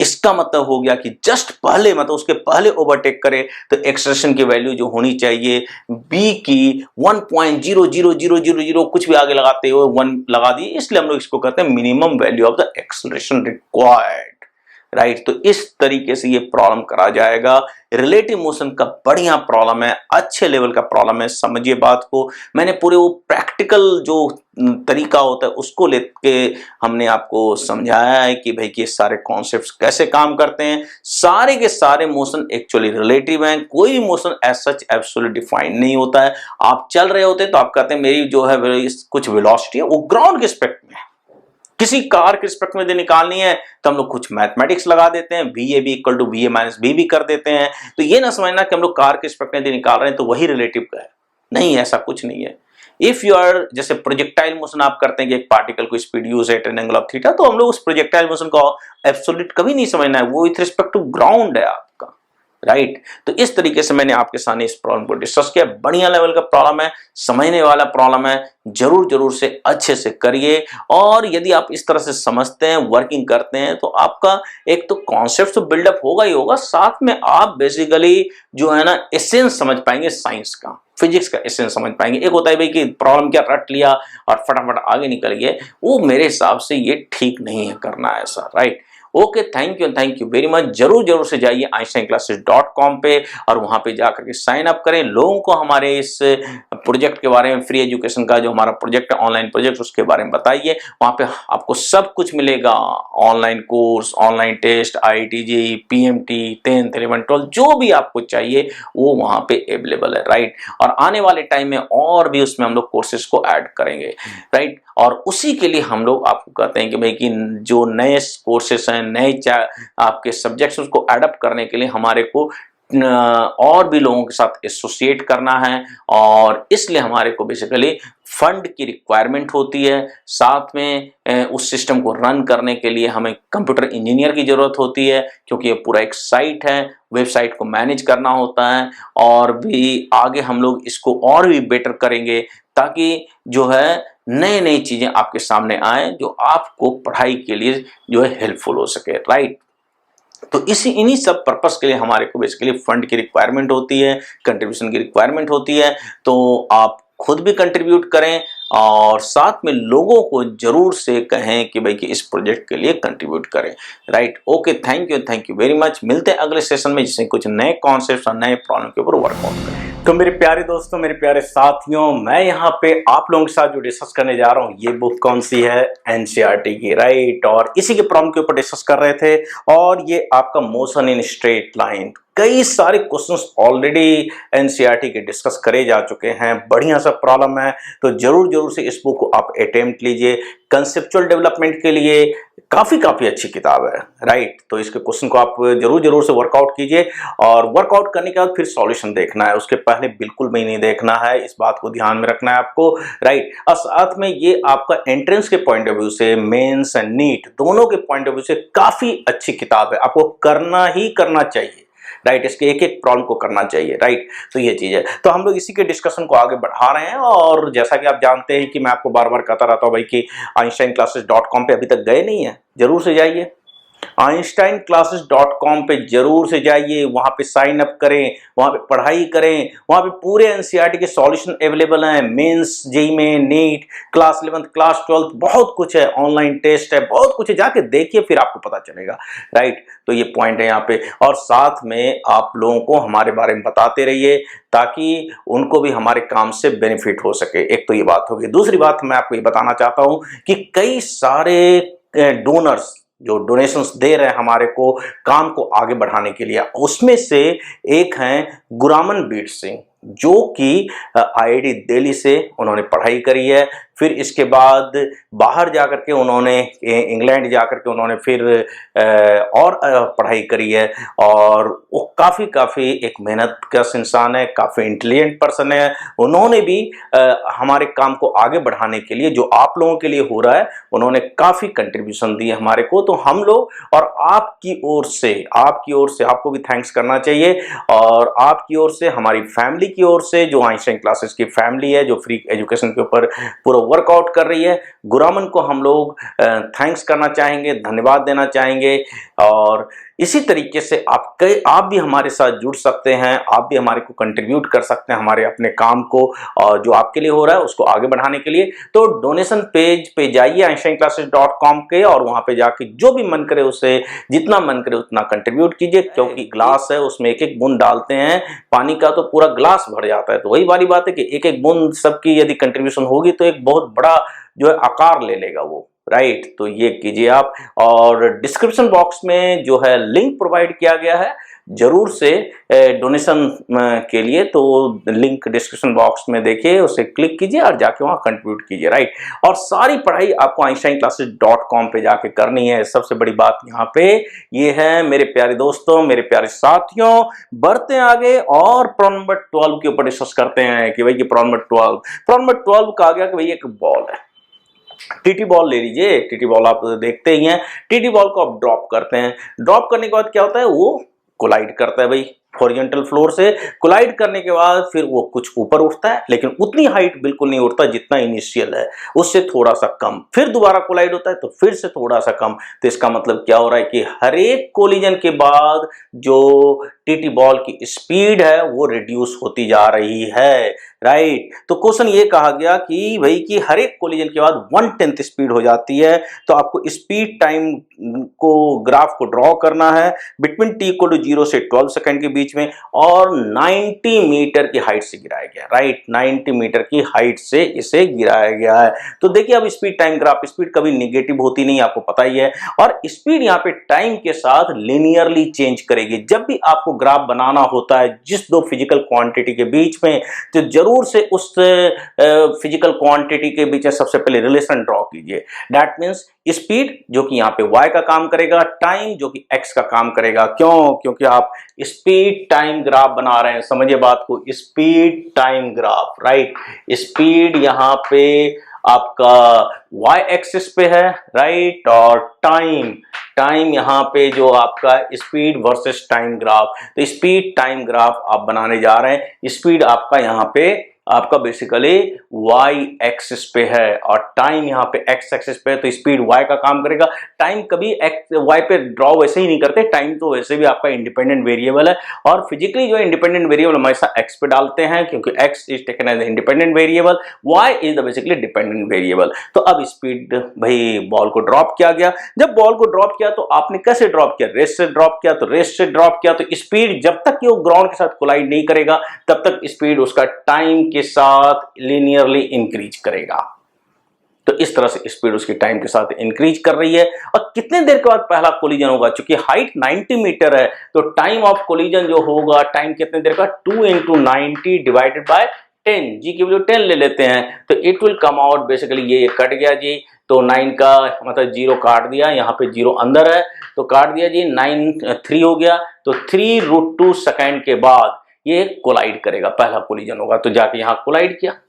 इसका मतलब हो गया कि जस्ट पहले, मतलब उसके पहले ओवरटेक करे तो एक्सेलरेशन की वैल्यू जो होनी चाहिए बी की 1.00000 कुछ भी आगे लगाते हो 1 लगा दी, इसलिए हम लोग इसको कहते हैं minimum value of the acceleration required, right. तो इस तरीके से ये प्रॉब्लम करा जाएगा। रिलेटिव मोशन का बढ़िया प्रॉब्लम है, अच्छे लेवल का प्रॉब्लम है, समझिए बात को। मैंने पूरे वो प्रैक्टिकल जो तरीका होता है उसको लेके हमने आपको समझाया है कि भाई कि ये सारे कॉन्सेप्ट्स कैसे काम करते हैं। सारे के सारे मोशन एक्चुअली रिलेटिव हैं, कोई motion as such absolute define नहीं होता है। आप चल रहे होते हैं तो आप कहते हैं मेरी जो है कुछ वेलोसिटी है वो ग्राउंड के रिस्पेक्ट में है, किसी कार के रिस्पेक्ट में यदि निकालनी है तो हम लोग कुछ मैथमेटिक्स लगा देते हैं, v A B equal to v A minus B भी कर देते हैं। तो ये ना समझना कि हम लोग कार के रिस्पेक्ट में यदि निकाल रहे हैं तो वही रिलेटिव का है, नहीं, ऐसा कुछ नहीं है। इफ यू आर, जैसे प्रोजेक्टाइल मोशन आप करते हैं कि एक पार्टिकल को speed use at an angle of theta, तो हम लोग उस प्रोजेक्टाइल मोशन को एब्सोल्यूट कभी नहीं समझना है, वो विथ रिस्पेक्ट टू ग्राउंड है आपका, राइट। तो इस तरीके से मैंने आपके सामने इस प्रॉब्लम को डिस्कस किया। बढ़िया लेवल का प्रॉब्लम है, समझने वाला प्रॉब्लम है, जरूर से अच्छे से करिए। और यदि आप इस तरह से समझते हैं, वर्किंग करते हैं, तो आपका एक तो कॉन्सेप्ट तो बिल्डअप होगा ही होगा, साथ में आप बेसिकली जो है ना एसेंस समझ पाएंगे साइंस का, फिजिक्स का एसेंस समझ पाएंगे। एक होता है भाई कि प्रॉब्लम क्या रट लिया और फटाफट आगे निकल गए, वो मेरे हिसाब से ये ठीक नहीं है करना ऐसा, right. Okay, thank you very much. जरूर से जाइए einsteinclasses.com पे और वहां पे जाकर के साइन अप करें। लोगों को हमारे इस प्रोजेक्ट के बारे में, फ्री एजुकेशन का जो हमारा प्रोजेक्ट है, ऑनलाइन प्रोजेक्ट, उसके बारे में बताइए। वहां पे आपको सब कुछ मिलेगा, online course, online test, IIT-JEE, PMT, 10th 11th 12 जो भी आपको चाहिए वो वहां पे अवेलेबल है, राइट। और आने वाले टाइम में और भी उसमें हम लोग कोर्सेज को ऐड करेंगे, राइट। और उसी के लिए हम लोग आपको कहते हैं कि भाई कि जो नए कोर्सेस हैं, नए आपके सब्जेक्ट्स, उसको एडप्ट करने के लिए हमारे को और भी लोगों के साथ एसोसिएट करना है, और इसलिए हमारे को बेसिकली फंड की रिक्वायरमेंट होती है। साथ में उस सिस्टम को रन करने के लिए हमें कंप्यूटर इंजीनियर की जरूरत होती है, क्योंकि ये पूरा एक साइट है, वेबसाइट को मैनेज करना होता है। और भी आगे हम लोग इसको और भी बेटर करेंगे, ताकि जो है नई चीजें आपके सामने आए जो आपको पढ़ाई के लिए जो है हेल्पफुल हो सके, राइट। तो इन्हीं सब पर्पस के लिए हमारे को बेसिकली फंड की रिक्वायरमेंट होती है, कंट्रीब्यूशन की रिक्वायरमेंट होती है। तो आप खुद भी कंट्रीब्यूट करें और साथ में लोगों को जरूर से कहें कि भाई कि इस प्रोजेक्ट के लिए कंट्रीब्यूट करें, right. Okay, thank you very much. मिलते हैं अगले सेशन में, जिसमें कुछ नए कॉन्सेप्ट्स और नए प्रॉब्लम के ऊपर वर्कआउट करें। तो मेरे प्यारे दोस्तों, मेरे प्यारे साथियों, मैं यहाँ पे आप लोगों के साथ जो डिस्कस करने जा रहा हूँ, ये बुक कौन सी है? NCERT की, राइट। और इसी के प्रॉब्लम के ऊपर डिस्कस कर रहे थे, और ये आपका मोशन इन स्ट्रेट लाइन। कई सारे क्वेश्चंस ऑलरेडी NCERT के डिस्कस करे जा चुके हैं, बढ़िया सा प्रॉब्लम है। तो जरूर से इस बुक को आप अटेम्प्ट लीजिए। कंसेप्चुअल डेवलपमेंट के लिए काफी अच्छी किताब है, राइट। तो इसके क्वेश्चन को आप जरूर से वर्कआउट कीजिए, और वर्कआउट करने के बाद फिर सॉल्यूशन देखना है, उसके पहले बिल्कुल भी नहीं देखना है। इस बात को ध्यान में रखना है आपको, राइट। और साथ में ये आपका एंट्रेंस के पॉइंट ऑफ व्यू से, मेंस एंड नीट दोनों के पॉइंट ऑफ व्यू से काफी अच्छी किताब है, आपको करना ही करना चाहिए, राइट। इसके एक प्रॉब्लम को करना चाहिए, राइट। तो ये चीज है। तो हम लोग इसी के डिस्कशन को आगे बढ़ा रहे हैं, और जैसा कि आप जानते हैं कि मैं आपको बार कहता रहता हूं भाई कि einsteinclasses.com पे अभी तक गए नहीं है, जरूर से जाइए। einsteinclasses.com पे जरूर से जाइए, वहां पे साइन अप करें, वहां पे पढ़ाई करें। वहां पे पूरे NCERT के सॉल्यूशन अवेलेबल हैं, मेंस, जेईई में, NEET, class 11th, class 12th, बहुत कुछ है, ऑनलाइन टेस्ट है, बहुत कुछ है। जाके देखिए, फिर आपको पता चलेगा, राइट। तो ये पॉइंट है यहाँ पे। और साथ में आप लोगों को हमारे बारे में बताते रहिए, ताकि उनको भी हमारे काम से बेनिफिट हो सके। एक तो ये बात होगी। दूसरी बात मैं आपको ये बताना चाहता हूं कि कई सारे डोनर्स जो डोनेशंस दे रहे हैं हमारे को काम को आगे बढ़ाने के लिए, उसमें से एक हैं गुरामन बीर सिंह, जो कि IIT दिल्ली से उन्होंने पढ़ाई करी है, फिर इसके बाद बाहर जाकर के उन्होंने इंग्लैंड जाकर के उन्होंने फिर और पढ़ाई करी है, और वो काफ़ी एक मेहनत कश इंसान है, काफ़ी इंटेलिजेंट पर्सन है। उन्होंने भी हमारे काम को आगे बढ़ाने के लिए, जो आप लोगों के लिए हो रहा है, उन्होंने काफ़ी कंट्रीब्यूशन दी है हमारे को। तो हम लोग और आपकी ओर से आपको भी थैंक्स करना चाहिए, और आपकी ओर से, हमारी फैमिली की ओर से, जो आइंस्टाइन क्लासेस की फैमिली है, जो फ्री एजुकेशन के ऊपर पूरा वर्कआउट कर रही है, गुरामन को हम लोग थैंक्स करना चाहेंगे, धन्यवाद देना चाहेंगे। और इसी तरीके से आप भी हमारे साथ जुड़ सकते हैं, आप भी हमारे को कंट्रीब्यूट कर सकते हैं हमारे अपने काम को, और जो आपके लिए हो रहा है उसको आगे बढ़ाने के लिए। तो डोनेशन पेज पे जाइए einsteinclasses.com के, और वहां पे जाके जो भी मन करे उससे, जितना मन करे उतना कंट्रीब्यूट कीजिए, क्योंकि ग्लास है उसमें एक एक बूंद डालते हैं पानी का तो पूरा ग्लास भर जाता है। तो वही वाली बात है कि एक एक बूंद सबकी यदि कंट्रीब्यूशन होगी तो एक बहुत बड़ा जो है आकार ले लेगा वो, राइट। तो ये कीजिए आप, और डिस्क्रिप्शन बॉक्स में जो है लिंक प्रोवाइड किया गया है जरूर से डोनेशन के लिए। तो लिंक डिस्क्रिप्शन बॉक्स में देखिए, उसे क्लिक कीजिए और जाके वहां कंट्रीब्यूट कीजिए, राइट। और सारी पढ़ाई आपको einsteinclasses.com पे जाके करनी है। सबसे बड़ी बात यहाँ पे ये है मेरे प्यारे दोस्तों, मेरे प्यारे साथियों, बढ़ते हैं आगे और प्रॉब्लम नंबर 12 के ऊपर डिस्कस करते हैं कि भाई ये प्रॉब्लम नंबर 12 कहा गया कि भाई एक बॉल है, टीटी बॉल ले लीजिए। टीटी बॉल आप देखते ही हैं, टीटी बॉल को आप ड्रॉप करते हैं, ड्रॉप करने के बाद क्या होता है, वो कोलाइड करता है भाई हॉरिजॉन्टल फ्लोर से। कोलाइड करने के बाद फिर वो कुछ ऊपर उठता है, लेकिन उतनी हाइट बिल्कुल नहीं उठता जितना इनिशियल है, उससे थोड़ा सा कम। फिर दोबारा कोलाइड होता है तो फिर से थोड़ा सा कम। तो इसका मतलब क्या हो रहा है कि हर एक कोलिजन के बाद जो टीटी बॉल की स्पीड है वो रिड्यूस होती जा रही है, राइट। तो क्वेश्चन ये कहा गया कि भाई कि हर एक कोलिजन के बाद 1/10 स्पीड हो जाती है। तो आपको स्पीड टाइम को ग्राफ को ड्रॉ करना है बिटवीन t = 0 से 12 सेकंड के बीच में, और 90 मीटर की हाइट से गिराया गया, राइट। 90 मीटर की हाइट से इसे गिराया गया है। तो देखिए अब स्पीड टाइम ग्राफ, स्पीड कभी निगेटिव होती नहीं, आपको पता ही है, और स्पीड यहाँ पे टाइम के साथ लिनियरली चेंज करेगी। जब भी आपको ग्राफ बनाना होता है जिस दो फिजिकल क्वांटिटी के बीच में, तो जरूर से उस फिजिकल क्वांटिटी के बीच में सबसे पहले रिलेशन ड्रॉ कीजिए। दैट मींस स्पीड जो कि यहाँ पे y का काम करेगा, टाइम जो कि x का काम करेगा। क्यों? क्योंकि आप स्पीड टाइम ग्राफ बना रहे हैं, समझिए बात को, speed time graph, right. Speed यहाँ पे आपका y एक्सिस पे है, राइट, और टाइम यहाँ पे जो आपका स्पीड वर्सेस टाइम ग्राफ। तो स्पीड टाइम ग्राफ आप बनाने जा रहे हैं। स्पीड आपका यहाँ पे आपका बेसिकली y एक्सिस पे है, और टाइम यहाँ पे x एक्सिस पे है। तो स्पीड y का काम करेगा। टाइम कभी y पे ड्रॉ वैसे ही नहीं करते, टाइम तो वैसे भी आपका इंडिपेंडेंट वेरिएबल है, और फिजिकली जो इंडिपेंडेंट वेरिएबल हमेशा x पे डालते हैं, क्योंकि x is taken as independent variable, y is the basically dependent variable. तो अब स्पीड भाई बॉल को ड्रॉप किया गया। जब बॉल को ड्रॉप किया तो आपने कैसे ड्रॉप किया? रेस्ट से ड्रॉप किया। तो रेस्ट से ड्रॉप किया तो स्पीड जब तक कि वो ग्राउंड के साथ कोलाइड नहीं करेगा तब तक स्पीड उसका टाइम के साथ लिनियरली इंक्रीज करेगा। तो इस तरह से स्पीड उसकी टाइम के साथ इंक्रीज कर रही है। और कितने देर के बाद पहला कोलिजन होगा? चूंकि हाइट 90 मीटर है तो टाइम ऑफ कोलिजन जो होगा, टाइम कितने देर का? 2 × 90 डिवाइडेड बाय 10, जी की वैल्यू 10 ले लेते हैं, तो it will come out basically ये कट गया जी। तो 9 का मतलब 0 काट दिया, यहाँ पे 0 अंदर है तो काट दिया जी, 3 हो गया। तो 3√2 सेकेंड के बाद ये कोलाइड करेगा, पहला कोलिजन होगा। तो जाके यहाँ कोलाइड किया।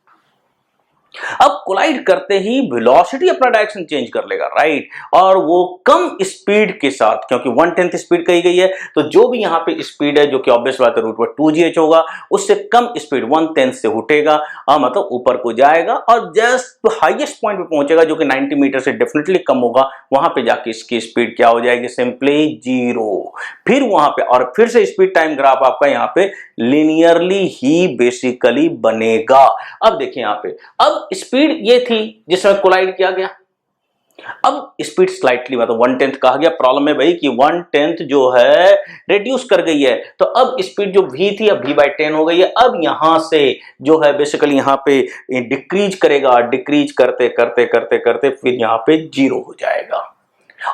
अब कोलाइड करते ही वेलोसिटी अपना डायरेक्शन चेंज कर लेगा, राइट, और वो कम स्पीड के साथ, क्योंकि 1/10 स्पीड कही गई है, तो जो भी यहाँ पे स्पीड है जो कि ऑब्वियस बात है √2gh होगा, उससे कम स्पीड 1/10 से उठेगा, मतलब ऊपर को जाएगा और जस्ट हाईएस्ट पॉइंट पे पहुंचेगा जो कि 90 मीटर से डेफिनेटली कम होगा। वहां पे जाके इसकी स्पीड क्या हो जाएगी? सिंपली 0। फिर वहां पे और फिर से स्पीड टाइम ग्राफ आपका यहाँ पे लिनियरली ही बेसिकली बनेगा। अब देखिए यहाँ पे, अब स्पीड ये थी जिसमें कोलाइड किया गया। अब स्पीड स्लाइटली मतलब 1/10 कहा गया। प्रॉब्लम है भाई कि 1/10 जो है रिड्यूस कर गई है, तो अब स्पीड जो v थी अब v/10 हो गई है। अब यहां से जो है बेसिकली यहां पे डिक्रीज करेगा, डिक्रीज करते करते करते करते फिर यहां पे 0 हो जाएगा।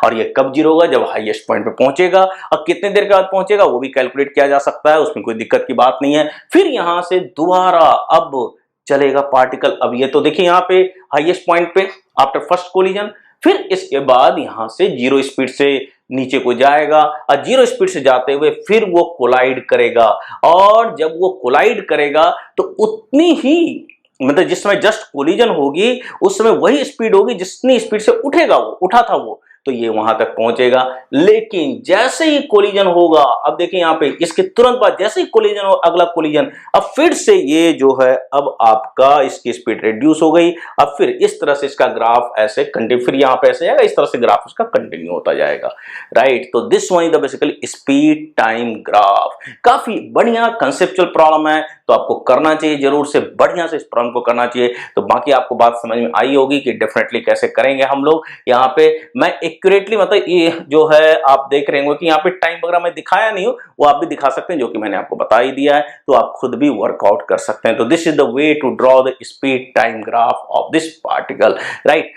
और ये कब 0 होगा? जब हाईएस्ट पॉइंट पे पहुंचेगा। अब कितने देर के बाद पहुंचेगा वो भी कैलकुलेट किया जा सकता है, उसमें कोई दिक्कत की बात नहीं है। फिर यहां से दोबारा अब चलेगा पार्टिकल। अब ये तो देखिए यहाँ पे हाईएस्ट पॉइंट पे आफ्टर फर्स्ट कोलिजन, फिर इसके बाद यहां से जीरो स्पीड से नीचे को जाएगा और जीरो स्पीड से जाते हुए फिर वो कोलाइड करेगा। और जब वो कोलाइड करेगा तो उतनी ही, मतलब जिस समय जस्ट कोलिजन होगी उस समय वही स्पीड होगी जितनी स्पीड से उठा था वो, तो ये वहां तक पहुंचेगा। लेकिन जैसे ही कोलिजन होगा, अब देखिए यहाँ पे इसके तुरंत बाद जैसे ही कोलिजन हो, अगला कोलिजन, अब फिर से ये जो है अब आपका इसकी स्पीड रिड्यूस हो गई। अब फिर इस तरह से इसका ग्राफ ऐसे कंटिन्यू, फिर यहाँ पे ऐसे जाएगा, इस तरह से ग्राफ उसका कंटिन्यू होता जाएगा, राइट। तो this one is the basically speed time graph. काफी बढ़िया कंसेप्चुअल प्रॉब्लम है, तो आपको करना चाहिए, जरूर से बढ़िया से इस प्रॉब्लम को करना चाहिए। तो बाकी आपको बात समझ में आई होगी कि डेफिनेटली कैसे करेंगे हम लोग। यहाँ पे मैं एक्यूरेटली, मतलब ये जो है आप देख रहे होंगे कि यहाँ पे टाइम वगैरह मैं दिखाया नहीं हूँ, वो आप भी दिखा सकते हैं, जो कि मैंने आपको बता ही दिया है, तो आप खुद भी वर्कआउट कर सकते हैं। तो this is the way to draw the speed time graph of this particle, right.